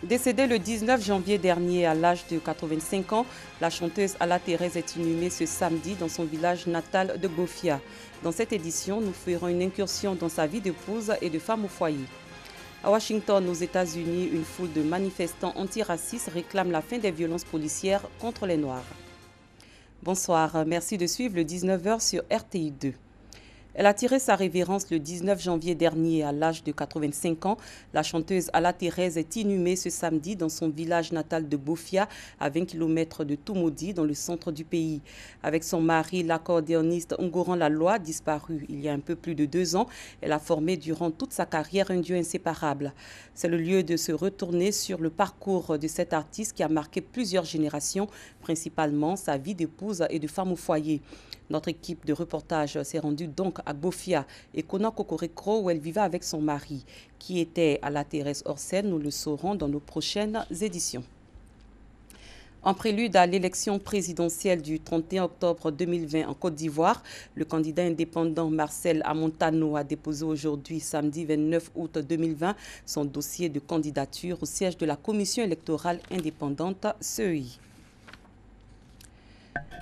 Décédée le 19 janvier dernier à l'âge de 85 ans, la chanteuse Alla Thérèse est inhumée ce samedi dans son village natal de Bofia. Dans cette édition, nous ferons une incursion dans sa vie d'épouse et de femme au foyer. À Washington, aux États-Unis, une foule de manifestants antiracistes réclame la fin des violences policières contre les Noirs. Bonsoir, merci de suivre le 19h sur RTI 2. Elle a tiré sa révérence le 19 janvier dernier à l'âge de 85 ans. La chanteuse Alla Thérèse est inhumée ce samedi dans son village natal de Bofia, à 20 km de Toumoudi, dans le centre du pays. Avec son mari, l'accordéoniste Ngoran Laloy, disparu il y a un peu plus de 2 ans, elle a formé durant toute sa carrière un duo inséparable. C'est le lieu de se retourner sur le parcours de cet artiste qui a marqué plusieurs générations, principalement sa vie d'épouse et de femme au foyer. Notre équipe de reportage s'est rendue donc à Bofia et Kona Kokorikro où elle vivait avec son mari. Qui était Alla Thérèse hors scène, nous le saurons dans nos prochaines éditions. En prélude à l'élection présidentielle du 31 octobre 2020 en Côte d'Ivoire, le candidat indépendant Marcel Amontano a déposé aujourd'hui, samedi 29 août 2020, son dossier de candidature au siège de la Commission électorale indépendante CEI.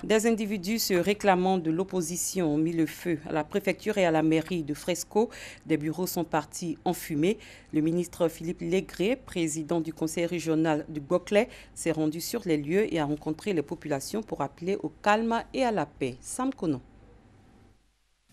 Des individus se réclamant de l'opposition ont mis le feu à la préfecture et à la mairie de Fresco. Des bureaux sont partis en fumée. Le ministre Philippe Légré, président du conseil régional du Boclé, s'est rendu sur les lieux et a rencontré les populations pour appeler au calme et à la paix. Sam Kono.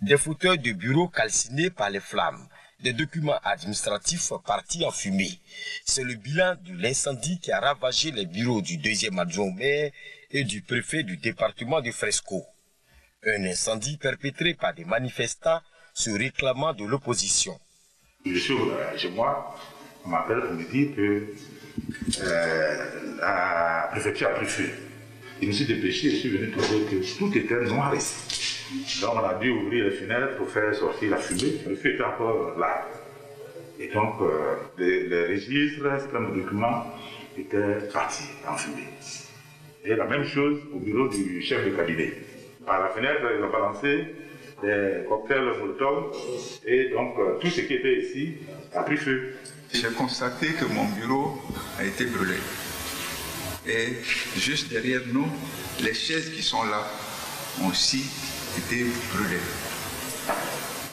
Des fauteuils de bureaux calcinés par les flammes. Des documents administratifs partis en fumée. C'est le bilan de l'incendie qui a ravagé les bureaux du deuxième adjoint au maire et du préfet du département de Fresco. Un incendie perpétré par des manifestants se réclamant de l'opposition. Je suis chez moi, on m'appelle pour me dire que la préfecture a pris feu. Je me suis dépêché, je suis venu trouver que tout était noir ici. Donc on a dû ouvrir les fenêtres pour faire sortir la fumée. Le feu était encore là. Et donc les registres, certains documents étaient partis en fumée. Et la même chose au bureau du chef de cabinet. Par la fenêtre, ils ont balancé des cocktails Molotov et donc tout ce qui était ici a pris feu. J'ai constaté que mon bureau a été brûlé. Et juste derrière nous, les chaises qui sont là ont aussi été brûlées.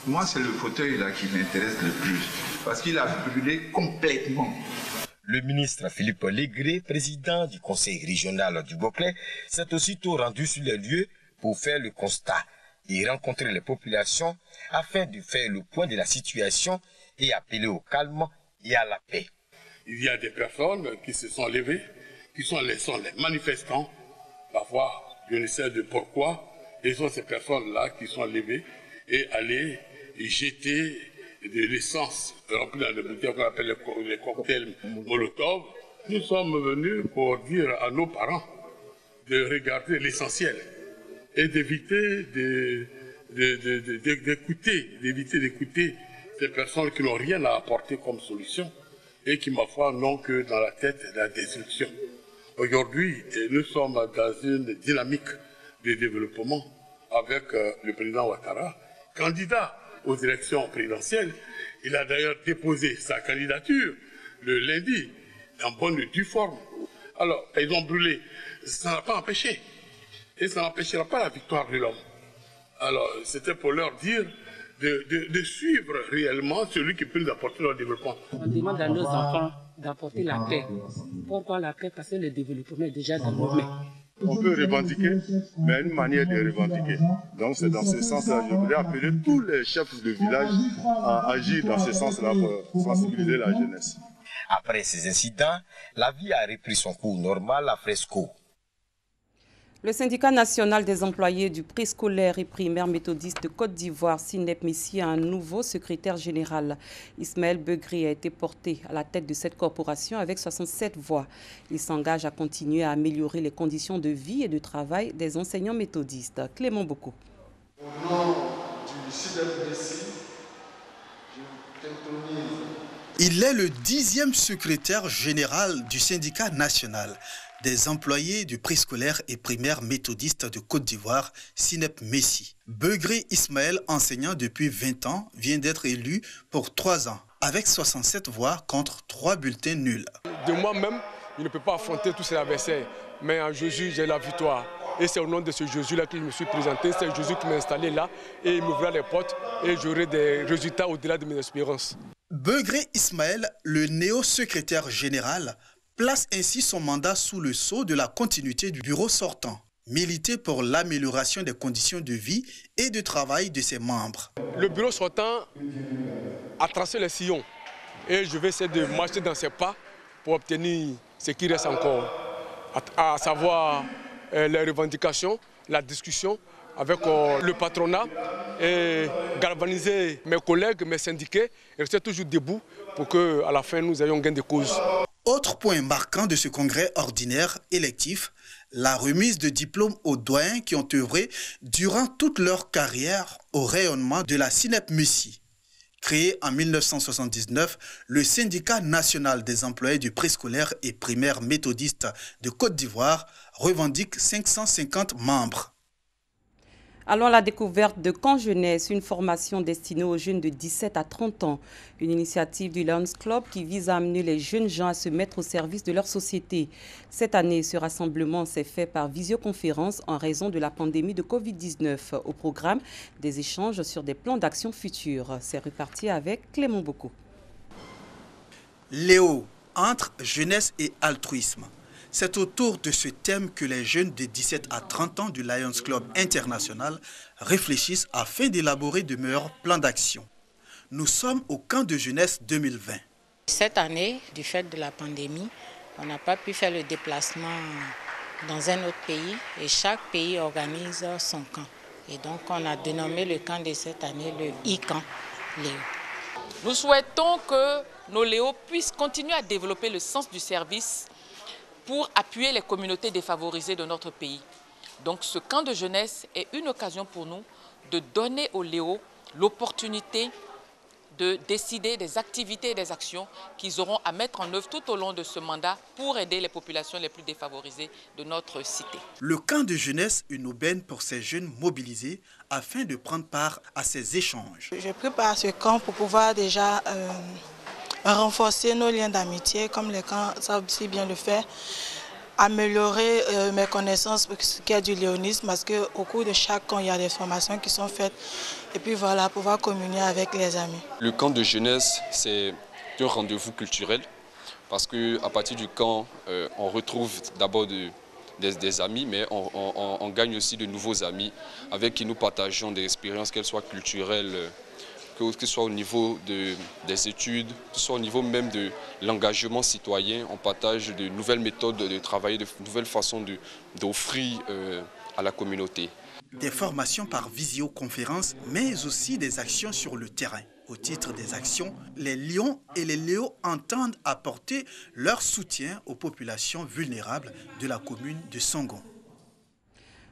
Moi, c'est le fauteuil là qui m'intéresse le plus parce qu'il a brûlé complètement. Le ministre Philippe Légré, président du conseil régional du Boclé, s'est aussitôt rendu sur les lieux pour faire le constat et rencontrer les populations afin de faire le point de la situation et appeler au calme et à la paix. Il y a des personnes qui se sont levées, qui sont les manifestants. Parfois, je ne sais de pourquoi, et sont ces personnes-là qui sont levées et allaient jeter de l'essence remplie dans des bouteilles qu'on appelle les cocktails Molotov. Nous sommes venus pour dire à nos parents de regarder l'essentiel et d'éviter d'écouter ces personnes qui n'ont rien à apporter comme solution et qui, ma foi, n'ont que dans la tête la destruction. Aujourd'hui, nous sommes dans une dynamique de développement avec le président Ouattara, candidat aux élections présidentielles. Il a d'ailleurs déposé sa candidature le lundi, en bonne et due forme. Alors, ils ont brûlé. Ça n'a pas empêché. Et ça n'empêchera pas la victoire de l'homme. Alors, c'était pour leur dire de suivre réellement celui qui peut nous apporter leur développement. On demande à nos enfants d'apporter la paix. Pourquoi la paix? Parce que le développement est déjà dans nos mains. On peut revendiquer, mais une manière de revendiquer. Donc c'est dans ce sens-là, je voudrais appeler tous les chefs de village à agir dans ce sens-là pour sensibiliser la jeunesse. Après ces incidents, la vie a repris son cours normal à Fresco. Le syndicat national des employés du préscolaire et primaire méthodiste de Côte d'Ivoire, SINEP Messi, a un nouveau secrétaire général. Ismaël Beugri a été porté à la tête de cette corporation avec 67 voix. Il s'engage à continuer à améliorer les conditions de vie et de travail des enseignants méthodistes. Clément Boko. Au nom du SINEP Messi, je t'intonise. Il est le 10e secrétaire général du syndicat national des employés du préscolaire et primaire méthodiste de Côte d'Ivoire, SINEP Messi. Beugri Ismaël, enseignant depuis 20 ans, vient d'être élu pour 3 ans, avec 67 voix contre 3 bulletins nuls. de moi-même, je ne peux pas affronter tous ces adversaires. Mais en Jésus, j'ai la victoire. Et c'est au nom de ce Jésus-là que je me suis présenté. C'est Jésus qui m'a installé là et il m'ouvrira les portes et j'aurai des résultats au-delà de mes espérances. Begré Ismaël, le néo-secrétaire général, place ainsi son mandat sous le sceau de la continuité du bureau sortant. Militer pour l'amélioration des conditions de vie et de travail de ses membres. Le bureau sortant a tracé les sillons et je vais essayer de marcher dans ses pas pour obtenir ce qui reste encore, à savoir les revendications, la discussion avec le patronat et galvaniser mes collègues, mes syndiqués et rester toujours debout pour qu'à la fin nous ayons gain de cause. Autre point marquant de ce congrès ordinaire électif, la remise de diplômes aux doyens qui ont œuvré durant toute leur carrière au rayonnement de la SINEP Messi. Créé en 1979, le syndicat national des employés du préscolaire et primaire méthodiste de Côte d'Ivoire revendique 550 membres. Allons à la découverte de Camp Jeunesse, une formation destinée aux jeunes de 17 à 30 ans. Une initiative du Lions Club qui vise à amener les jeunes gens à se mettre au service de leur société. Cette année, ce rassemblement s'est fait par visioconférence en raison de la pandémie de Covid-19. Au programme, des échanges sur des plans d'action futurs. C'est reparti avec Clément Bocco. Léo, entre jeunesse et altruisme. C'est autour de ce thème que les jeunes de 17 à 30 ans du Lions Club International réfléchissent afin d'élaborer de meilleurs plans d'action. Nous sommes au camp de jeunesse 2020. Cette année, du fait de la pandémie, on n'a pas pu faire le déplacement dans un autre pays et chaque pays organise son camp. Et donc on a dénommé le camp de cette année le e-camp Léo. Nous souhaitons que nos Léos puissent continuer à développer le sens du service pour appuyer les communautés défavorisées de notre pays. Donc ce camp de jeunesse est une occasion pour nous de donner aux Léos l'opportunité de décider des activités et des actions qu'ils auront à mettre en œuvre tout au long de ce mandat pour aider les populations les plus défavorisées de notre cité. Le camp de jeunesse, une aubaine pour ces jeunes mobilisés afin de prendre part à ces échanges. Je prépare ce camp pour pouvoir déjà renforcer nos liens d'amitié, comme les camps savent si bien le faire, améliorer mes connaissances pour ce qui est du léonisme, parce qu'au cours de chaque camp, il y a des formations qui sont faites, et puis voilà, pouvoir communier avec les amis. Le camp de jeunesse, c'est un rendez-vous culturel, parce qu'à partir du camp, on retrouve d'abord des amis, mais on gagne aussi de nouveaux amis avec qui nous partageons des expériences, qu'elles soient culturelles, que ce soit au niveau des études, que ce soit au niveau même de l'engagement citoyen. On partage de nouvelles méthodes de travail, de nouvelles façons d'offrir à la communauté. Des formations par visioconférence, mais aussi des actions sur le terrain. Au titre des actions, les Lions et les Léos entendent apporter leur soutien aux populations vulnérables de la commune de Songon.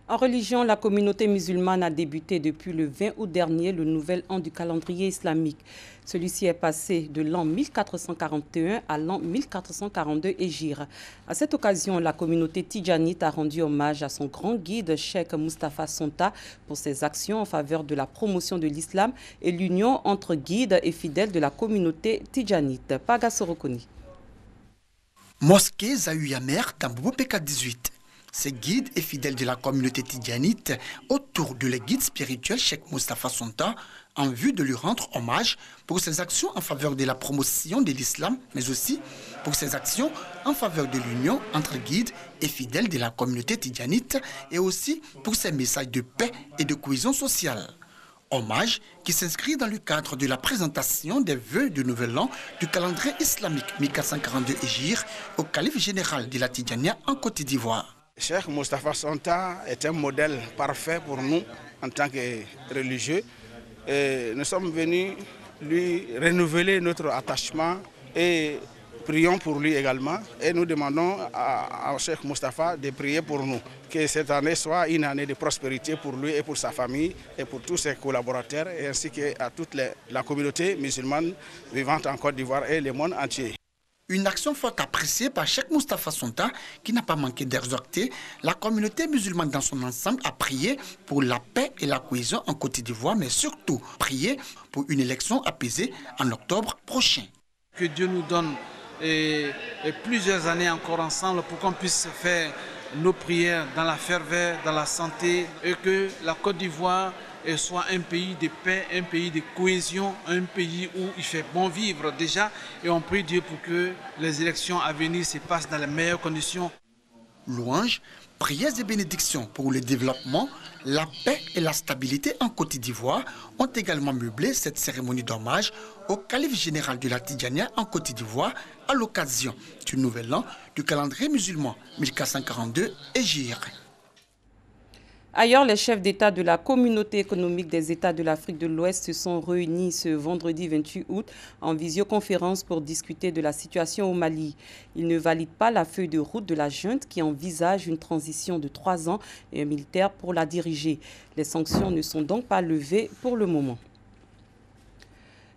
En religion, la communauté musulmane a débuté depuis le 20 août dernier le nouvel an du calendrier islamique. Celui-ci est passé de l'an 1441 à l'an 1442 Hégire. À cette occasion, la communauté tidjanite a rendu hommage à son grand guide, Cheikh Moustapha Sonta, pour ses actions en faveur de la promotion de l'islam et l'union entre guides et fidèles de la communauté tidjanite. Paga Sorokoni. Mosquée Zahouyamer, Tambobo PK18. Ces guides et fidèles de la communauté tidjanite autour de le guide spirituel Cheikh Moustapha Sonta en vue de lui rendre hommage pour ses actions en faveur de la promotion de l'islam, mais aussi pour ses actions en faveur de l'union entre guides et fidèles de la communauté tidjanite et aussi pour ses messages de paix et de cohésion sociale. Hommage qui s'inscrit dans le cadre de la présentation des vœux du nouvel an du calendrier islamique 1442 Hégire au calife général de la Tidjania en Côte d'Ivoire. Cheikh Moustapha Sonta est un modèle parfait pour nous en tant que religieux. Et nous sommes venus lui renouveler notre attachement et prions pour lui également. Et nous demandons à Cheikh Moustapha de prier pour nous. Que cette année soit une année de prospérité pour lui et pour sa famille et pour tous ses collaborateurs et ainsi qu'à toute la communauté musulmane vivante en Côte d'Ivoire et le monde entier. Une action forte appréciée par Cheikh Moustapha Sonta qui n'a pas manqué d'exhorter la communauté musulmane dans son ensemble à prier pour la paix et la cohésion en Côte d'Ivoire, mais surtout prier pour une élection apaisée en octobre prochain. Que Dieu nous donne et plusieurs années encore ensemble pour qu'on puisse faire nos prières dans la ferveur, dans la santé, et que la Côte d'Ivoire soit un pays de paix, un pays de cohésion, un pays où il fait bon vivre déjà. Et on prie Dieu pour que les élections à venir se passent dans les meilleures conditions. Louanges, prières et bénédictions pour le développement, la paix et la stabilité en Côte d'Ivoire ont également meublé cette cérémonie d'hommage au calife général de la Tidjania en Côte d'Ivoire à l'occasion du nouvel an du calendrier musulman 1442 Hégire. Ailleurs, les chefs d'État de la Communauté économique des États de l'Afrique de l'Ouest se sont réunis ce vendredi 28 août en visioconférence pour discuter de la situation au Mali. Ils ne valident pas la feuille de route de la junte qui envisage une transition de 3 ans et un militaire pour la diriger. Les sanctions ne sont donc pas levées pour le moment.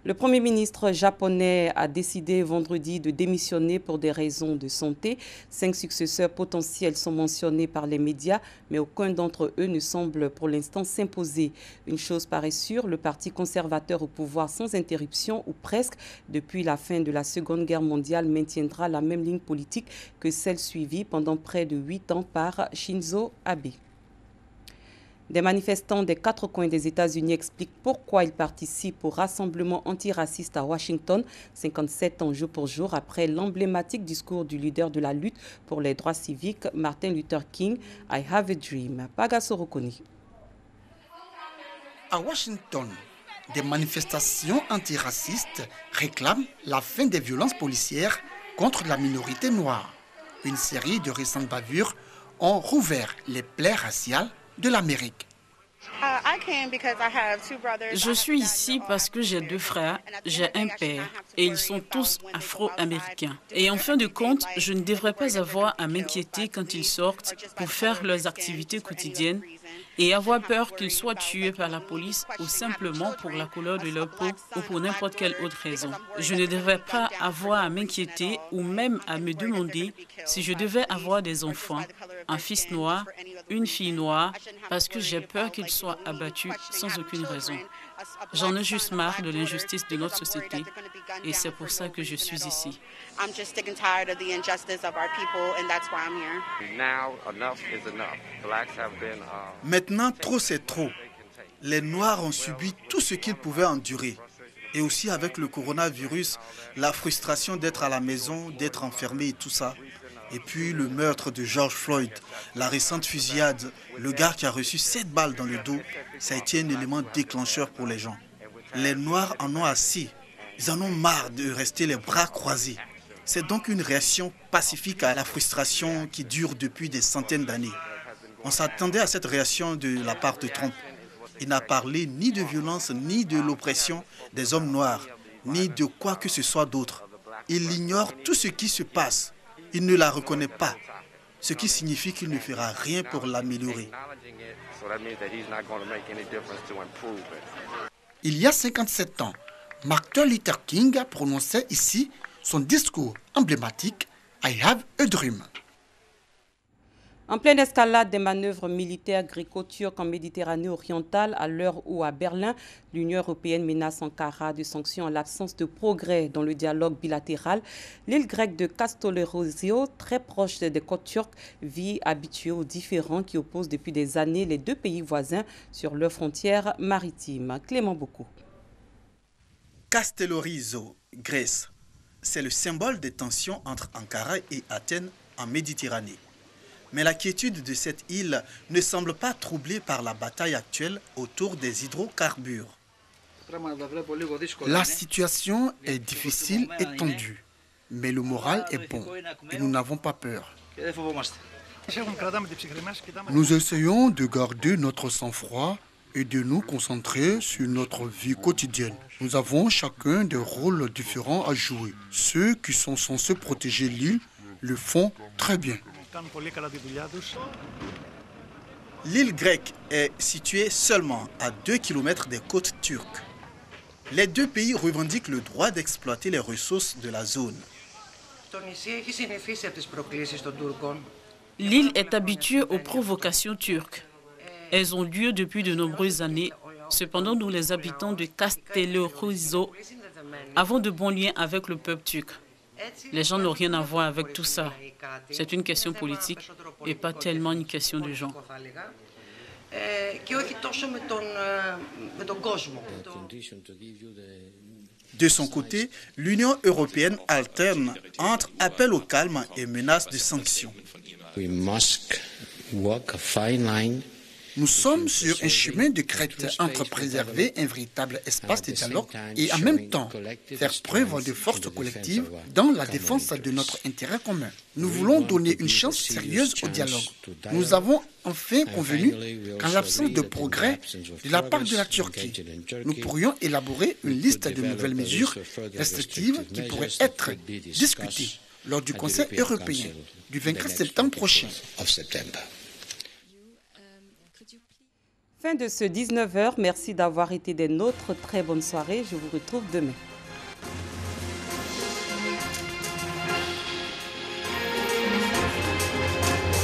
Le Premier ministre japonais a décidé vendredi de démissionner pour des raisons de santé. 5 successeurs potentiels sont mentionnés par les médias, mais aucun d'entre eux ne semble pour l'instant s'imposer. Une chose paraît sûre, le parti conservateur au pouvoir sans interruption ou presque depuis la fin de la Seconde Guerre mondiale maintiendra la même ligne politique que celle suivie pendant près de 8 ans par Shinzo Abe. Des manifestants des 4 coins des États-Unis expliquent pourquoi ils participent au rassemblement antiraciste à Washington, 57 ans jour pour jour après l'emblématique discours du leader de la lutte pour les droits civiques, Martin Luther King, « I have a dream ». Pagaso Rokoni. À Washington, des manifestations antiracistes réclament la fin des violences policières contre la minorité noire. Une série de récentes bavures ont rouvert les plaies raciales de l'Amérique. Je suis ici parce que j'ai 2 frères, j'ai un père et ils sont tous afro-américains. Et en fin de compte, je ne devrais pas avoir à m'inquiéter quand ils sortent pour faire leurs activités quotidiennes et avoir peur qu'ils soient tués par la police ou simplement pour la couleur de leur peau ou pour n'importe quelle autre raison. Je ne devrais pas avoir à m'inquiéter ou même à me demander si je devais avoir des enfants, un fils noir, une fille noire, parce que j'ai peur qu'ils soient abattus sans aucune raison. J'en ai juste marre de l'injustice de notre société et c'est pour ça que je suis ici. Maintenant, trop c'est trop. Les Noirs ont subi tout ce qu'ils pouvaient endurer. Et aussi avec le coronavirus, la frustration d'être à la maison, d'être enfermé et tout ça. Et puis le meurtre de George Floyd, la récente fusillade, le gars qui a reçu 7 balles dans le dos, ça a été un élément déclencheur pour les gens. Les Noirs en ont assez. Ils en ont marre de rester les bras croisés. C'est donc une réaction pacifique à la frustration qui dure depuis des centaines d'années. On s'attendait à cette réaction de la part de Trump. Il n'a parlé ni de violence, ni de l'oppression des hommes noirs, ni de quoi que ce soit d'autre. Il ignore tout ce qui se passe. Il ne la reconnaît pas, ce qui signifie qu'il ne fera rien pour l'améliorer. Il y a 57 ans, Martin Luther King a prononcé ici son discours emblématique « I have a dream ». En pleine escalade des manœuvres militaires gréco-turques en Méditerranée orientale, à l'heure où à Berlin, l'Union européenne menace Ankara de sanctions en l'absence de progrès dans le dialogue bilatéral, l'île grecque de Kastolerousio, très proche des côtes turques, vit habituée aux différends qui opposent depuis des années les 2 pays voisins sur leurs frontières maritimes. Clément Bocou. Kastolerousio, Grèce, c'est le symbole des tensions entre Ankara et Athènes en Méditerranée. Mais la quiétude de cette île ne semble pas troublée par la bataille actuelle autour des hydrocarbures. La situation est difficile et tendue, mais le moral est bon et nous n'avons pas peur. Nous essayons de garder notre sang-froid et de nous concentrer sur notre vie quotidienne. Nous avons chacun des rôles différents à jouer. Ceux qui sont censés protéger l'île le font très bien. L'île grecque est située seulement à 2 km des côtes turques. Les 2 pays revendiquent le droit d'exploiter les ressources de la zone. L'île est habituée aux provocations turques. Elles ont lieu depuis de nombreuses années. Cependant, nous, les habitants de Kastolerousio, avons de bons liens avec le peuple turc. Les gens n'ont rien à voir avec tout ça. C'est une question politique et pas tellement une question de genre. De son côté, l'Union européenne alterne entre appel au calme et menaces de sanctions. Nous sommes sur un chemin de crête entre préserver un véritable espace de dialogue et en même temps faire preuve de force collective dans la défense de notre intérêt commun. Nous voulons donner une chance sérieuse au dialogue. Nous avons enfin convenu qu'en l'absence de progrès de la part de la Turquie, nous pourrions élaborer une liste de nouvelles mesures restrictives qui pourraient être discutées lors du Conseil européen du 24 septembre prochain. Fin de ce 19h. Merci d'avoir été des nôtres. Très bonne soirée. Je vous retrouve demain.